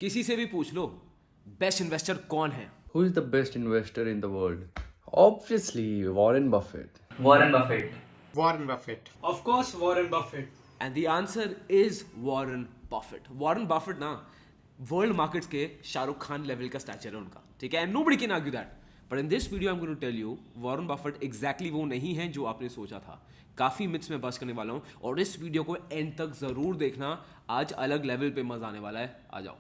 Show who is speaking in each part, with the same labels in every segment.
Speaker 1: किसी से भी पूछ लो बेस्ट इन्वेस्टर कौन है।
Speaker 2: Who is the best investor in the world? Obviously, Warren Buffett.
Speaker 3: Warren Buffett.
Speaker 4: Warren Buffett.
Speaker 5: Of course, Warren Buffett.
Speaker 1: And the answer is Warren Buffett. Warren Buffett ना world markets के Shahrukh Khan level का stature है उनका, ठीक है, and nobody can argue that. But in this video I am going to tell you Warren Buffett exactly वो नहीं है जो आपने सोचा था। काफी मिथ्स में बस करने वाला हूं और इस वीडियो को एंड तक जरूर देखना, आज अलग लेवल पे मजा आने वाला है। आ जाओ।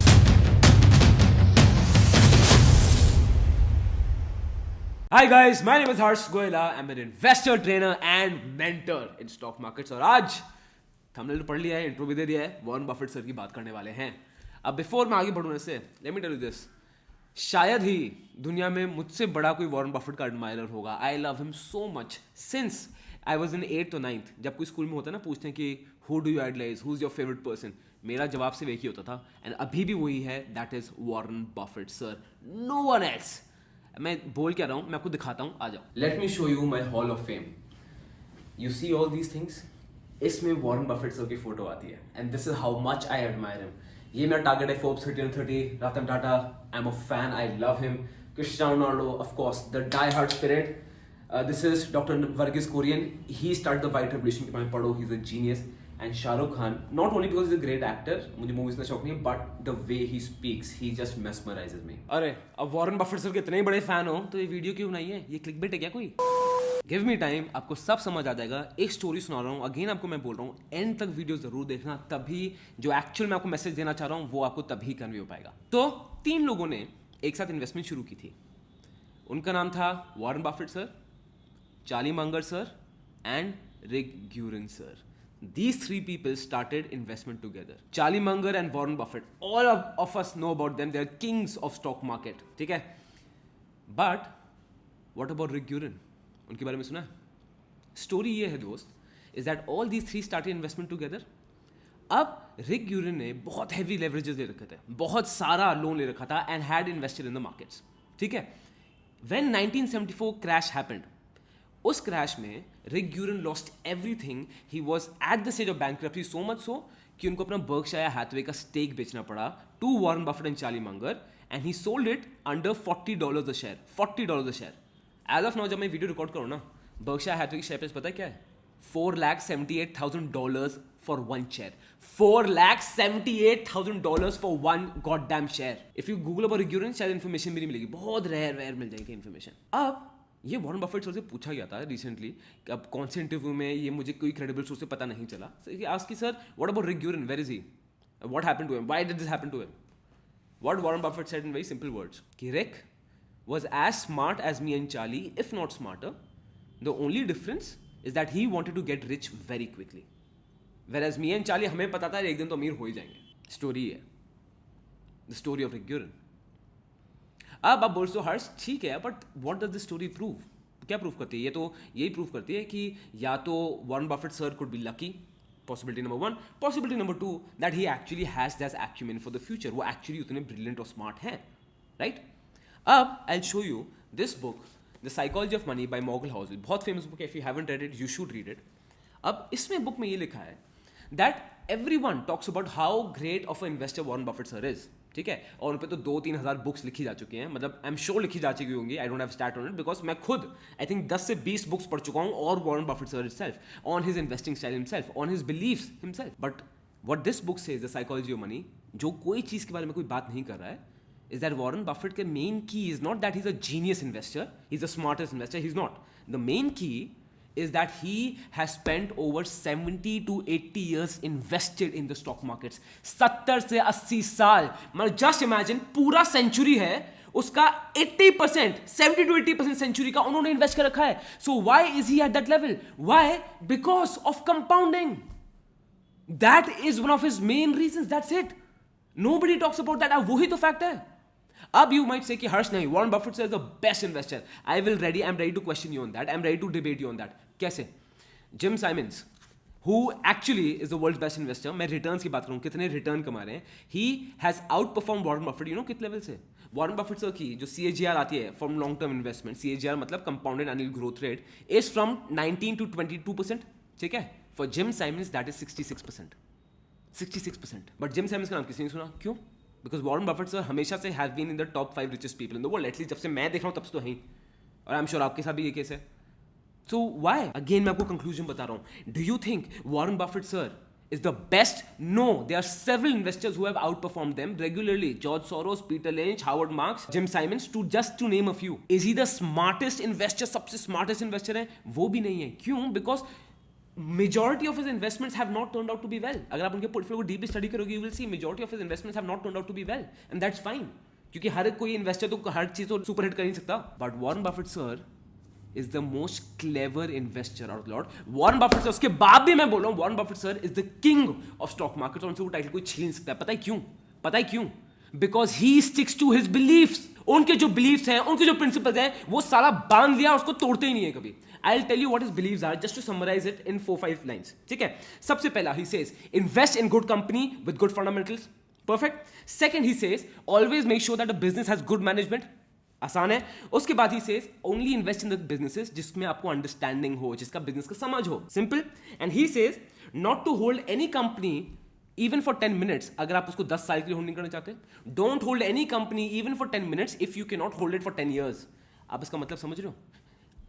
Speaker 1: Hi guys, my name is Harsh Goyla. I'm an investor, trainer and mentor in stock markets और आज थंबनेल पढ़ लिया है, इंट्रो भी दे दिया है, वॉरेन बफेट सर की बात करने वाले हैं। अब बिफोर मैं आगे बढ़ूँ इससे, let me tell you this, शायद ही दुनिया में मुझसे बड़ा कोई वॉरेन बफेट का एडमायरर होगा। आई love him so much since I was in 8th और 9th। जब कोई स्कूल में होता है ना, पूछते हैं कि who do you idolise, who is your favourite person, मेरा जवाब सिर्फ एक ही होता था एंड अभी भी वही है, that is Warren Buffett sir, no one else. मैं बोल क्या रहा हूँ, मैं आपको दिखाता हूँ, आ जाओ। Let me show you my hall of fame. You see all these things, इसमें वॉरेन बफेट सर की फोटो आती है and this is how much I admire him. ये मेरा टारगेट है Forbes 30/30, Ratan Tata, I am a fan, I love him. Cristiano Ronaldo, of course, the die hard spirit. This is doctor Varghese Kurien, he start the white revolution के बारे में पढ़ो, ही is a genius. And Shahrukh Khan, not only because is a great actor, मुझे movies में शौक नहीं है, but the way he speaks, he just mesmerises me. अरे अब वॉरेन बफेट सर के इतने बड़े फैन हो तो ये वीडियो क्यों नहीं है? ये क्लिकबेट है क्या कोई? गिव मी टाइम, आपको सब समझ आ जाएगा। एक स्टोरी सुना रहा हूँ, अगेन आपको मैं बोल रहा हूँ, एंड तक वीडियो जरूर देखना, तभी जो एक्चुअल मैं आपको मैसेज देना चाह रहा हूँ वो आपको तभी कन्वे हो पाएगा। तो 3 लोगों ने एक साथ इन्वेस्टमेंट शुरू की थी। उनका नाम था Warren Buffett sir, Charlie Munger sir and Rick Guerin sir. These 3 people started investment together. Charlie Munger and Warren Buffett. All of us know about them. They are kings of stock market. ठीक है? But what about Rick Guerin? उनके बारे में सुना है? Story ये है दोस्त, is that all these 3 started investment together. अब Rick Guerin ने बहुत heavy leverages ले रखे थे, बहुत सारा लोन ले रखा था and had invested in the markets. ठीक है? When 1974 crash happened, उस क्रैश में Rick Guerin lost everything. He was at the stage of bankruptcy, so much so कि उनको अपना बर्कशायर हैथवे का स्टेक बेचना पड़ा to Warren Buffett and Charlie Munger and he sold it under $40 a share. $40 a share. As of now जब मैं video record करूँ ना, बर्कशायर हैथवे की शेयर प्राइस पता है क्या है? $478,000 for one share. $478,000 for one goddamn share. If you Google about Rick Guerin शायद इन्फॉर्मेशन भी नहीं मिलेगी, बहुत रेयर मिल जाएगी इन्फॉर्मेशन। अब ये वॉरेन बफेट सर से पूछा गया था रिसेंटली, अब कौन से इंटरव्यू में, ये मुझे कोई क्रेडिबल सोर्स से पता नहीं चला। आस्क की sir what about Rick Guerin, where is he, what happened to him, why did this happen to him? What Warren Buffett said in very simple words कि Rick was as smart as me and Charlie, if not smarter. The only difference is that he wanted to get rich very quickly, whereas me and Charlie हमें पता था एक दिन तो अमीर हो ही जाएंगे। स्टोरी है द स्टोरी ऑफ रिक ग्यूरन। अब आप बोलते हो हर्ष ठीक है, but what does this story prove? क्या प्रूव करती है? ये तो यही प्रूव करती है कि या तो Warren Buffett sir could be lucky, possibility number 1, possibility number 2 that he actually has that acumen for the future, वो एक्चुअली उतने ब्रिलियंट और स्मार्ट हैं, राइट? अब I will show you this book, the psychology of money by Morgan Housel, बहुत famous book है, if you haven't read it you should read it. अब इसमें book में ये लिखा है that everyone talks about how great of a investor Warren Buffett sir is, ठीक है, और उन पे तो 2-3 हज़ार बुक्स लिखी जा चुकी हैं, मतलब आई एम श्योर लिखी जा चुकी होंगी, I don't have start on it because मैं खुद आई थिंक 10 से 20 बुक्स पढ़ चुका हूँ और Warren Buffett sir himself, on his investing style himself, on his believes himself. But what this book says, the psychology of money, जो कोई चीज़ के बारे में कोई बात नहीं कर रहा है, इज दैट वॉरेन बफेट के मेन की is not that he is a genius investor, he is the smartest investor, he is not. The main की is that he has spent over 70 to 80 years invested in the stock markets. 70 से 80 साल, मतलब just imagine पूरा century है, उसका 80%, 70 to 80% century का उन्होंने invest कर रखा है। So why is he at that level? Why? Because of compounding. That is one of his main reasons. That's it. Nobody talks about that. वही तो फैक्ट है। अब यू माइट से कि हर्ष नहीं, Warren Buffett sir is the best investor. I am ready to question you on that, I am ready to debate you on that. कैसे? Jim Simons, who actually is the world best investor, मैं returns की बात करूं, कितने return कमा रहे हैं, he has outperform Warren Buffett, you know कितने लेवल से? वॉरेन बफेट सर की जो CAGR आती है from long term investment, CAGR मतलब compounded annual growth rate, is from 19 to 22%, ठीक है? For Jim Simons that is 66%। 66%। But Jim Simons का नाम किसी ने सुना? क्यों? बिकॉज वॉरेन बफेट सर हमेशा से have been in the top 5 richest people in the world, at least जब से मैं देख रहा हूँ तब से तो है ही, और आई एम श्योर आपके साथ भी ये केस है. सो व्हाई अगेन मैं आपको कंक्लूजन बता रहा हूँ. Do you think Warren Buffett sir is the best? No, there are several investors who have outperformed them regularly. George Soros, Peter Lynch, Howard Marks, Jim Simons, just to name a few. Is he the smartest investor? सबसे smartest investor है? वो भी नहीं है. क्यों? Because majority of his investments have not turned out to be well. अगर आप उनके portfolio को deeply study करोगे, you will see majority of his investments have not turned out to be well, and that's fine. क्योंकि हर कोई investor तो हर चीज तो super hit कर नहीं सकता. But Warren Buffett sir is the most clever investor out of the lot. Warren Buffett sir, उसके बाद भी मैं बोल रहा हूँ, Warren Buffett sir is the king of stock market, और उनसे वो टाइटल कोई छीन नहीं सकता है. पता है क्यों? पता है क्यों? Because he sticks to his beliefs. उनके जो beliefs हैं, उनके जो principles हैं, वो साला बांध लिया, उसको तोड़ते ही नहीं है कभी. I'll tell you what his beliefs are, just to summarize it in 4-5 lines. ठीक है? सबसे पहला he says, invest in good company with good fundamentals. Perfect. Second he says, always make sure that a business has good management. आसान है. उसके बाद he says only invest in the businesses जिसमें आपको अंडरस्टैंडिंग हो, जिसका बिजनेस का समझ हो. Simple. And he says not to hold any company even for 10 minutes. अगर आप उसको 10 साल के लिए होल्ड नहीं करना चाहते, don't hold any company even for 10 minutes if you can not hold it for 10 years. आप इसका मतलब समझ रहे हो?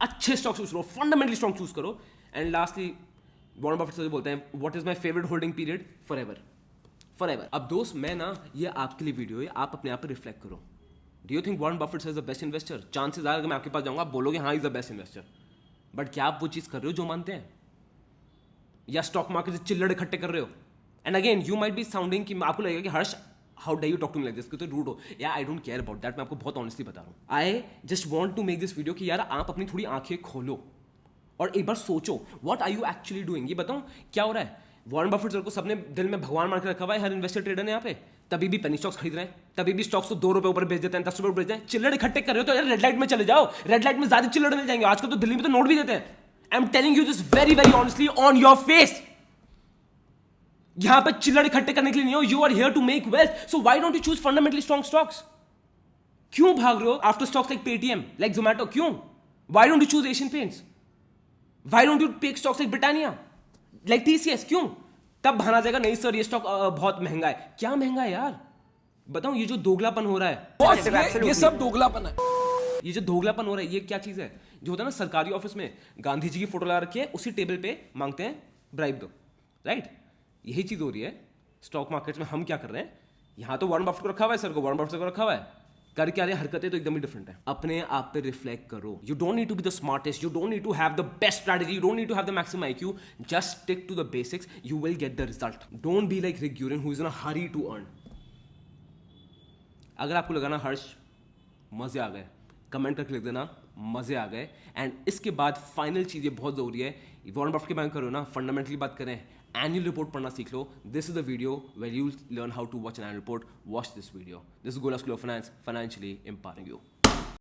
Speaker 1: अच्छे स्टॉक चूज करो, फंडामेंटली स्ट्रॉन्ग चूज करो. And lastly Warren Buffett sir बोलते हैं, what is my favourite holding period? Forever. Forever. अब दोस्त मैं ना, ये आपके लिए वीडियो है, आप अपने आप पे रिफ्लेक्ट करो. Do you think Warren Buffett is the best investor? Chances are अगर मैं आपके पास जाऊंगा आप बोलोगे हाँ is the best investor. But क्या आप वो चीज़ कर रहे हो जो मानते हैं, या स्टॉक मार्केट से चिल्लड़ इकट्ठे कर रहे हो? And again you might be sounding कि आपको लगेगा कि Harsh how do you talk to me like this, तो रूड हो. या I don't care about that. मैं आपको बहुत ऑनेस्टली बता रहा हूँ. I just want to make this video कि यार आप अपनी थोड़ी आंखें खोलो और एक बार सोचो what are you actually doing. ये बताऊँ क्या हो रहा है? वॉरेन बफेट सर को सबने दिल में भगवान मार के रखा हुआ है, हर इन्वेस्टर ट्रेडर ने यहाँ पे. तभी भी पेनी स्टॉक्स खरीद रहे हैं, तभी भी स्टॉक्स को 2 रुपए ऊपर बेच देते हैं, 10 रुपए ऊपर बेच देते हैं. चिल्लड़ इकट्ठे कर रहे हो तो यार रेड लाइट में चले जाओ. रेड लाइट में ज्यादा चिल्लड़ मिल जाएंगे. आजकल तो दिल्ली में तो नोट भी देते हैं. I am telling you this very very honestly on your face. यहां पर चिल्लड़ इकट्ठे करने के लिए नहीं हो. You are here to make wealth. So why don't you choose fundamentally strong stocks? क्यों भाग रहे हो after stocks like Paytm, like Zomato? क्यों? Why don't you choose Asian Paints? Why don't you take stocks like Britannia, like TCS? क्यों? तब बहाना जाएगा नहीं सर ये स्टॉक बहुत महंगा है. क्या महंगा है यार? बताऊं ये जो दोगलापन हो रहा है,
Speaker 3: ये सब दोगलापन है.
Speaker 1: ये जो दोगलापन हो रहा है ये क्या चीज है? जो होता है ना सरकारी ऑफिस में गांधी जी की फोटो लगा रखी है, उसी टेबल पे मांगते हैं ब्राइब दो. राइट? यही चीज हो रही है स्टॉक मार्केट में. हम क्या कर रहे हैं? यहां तो वॉरेन बफेट को रखा हुआ है, सर को वॉरेन बफेट को रखा हुआ है. कर क्या रहे हरकतें तो एकदम ही डिफरेंट है. अपने आप पे रिफ्लेक्ट करो. You don't need to be the smartest, you don't need to have the best strategy, you don't need to have the maximum IQ. Just stick to the basics, you will get the result. Don't be like Rick Guerin who is in a hurry to earn. अगर आपको लगा ना हर्ष मजे आ गए, comment करके लिख देना मजे आ गए. एंड इसके बाद फाइनल चीज़ ये बहुत ज़रूरी है, वॉरेन बफेट के बारे में करो ना, फंडामेंटली बात करें, एनुअल रिपोर्ट पढ़ना सीख लो. This is the video where you learn how to watch an annual report. Watch this video. This is Goela school of finance, financially empowering you.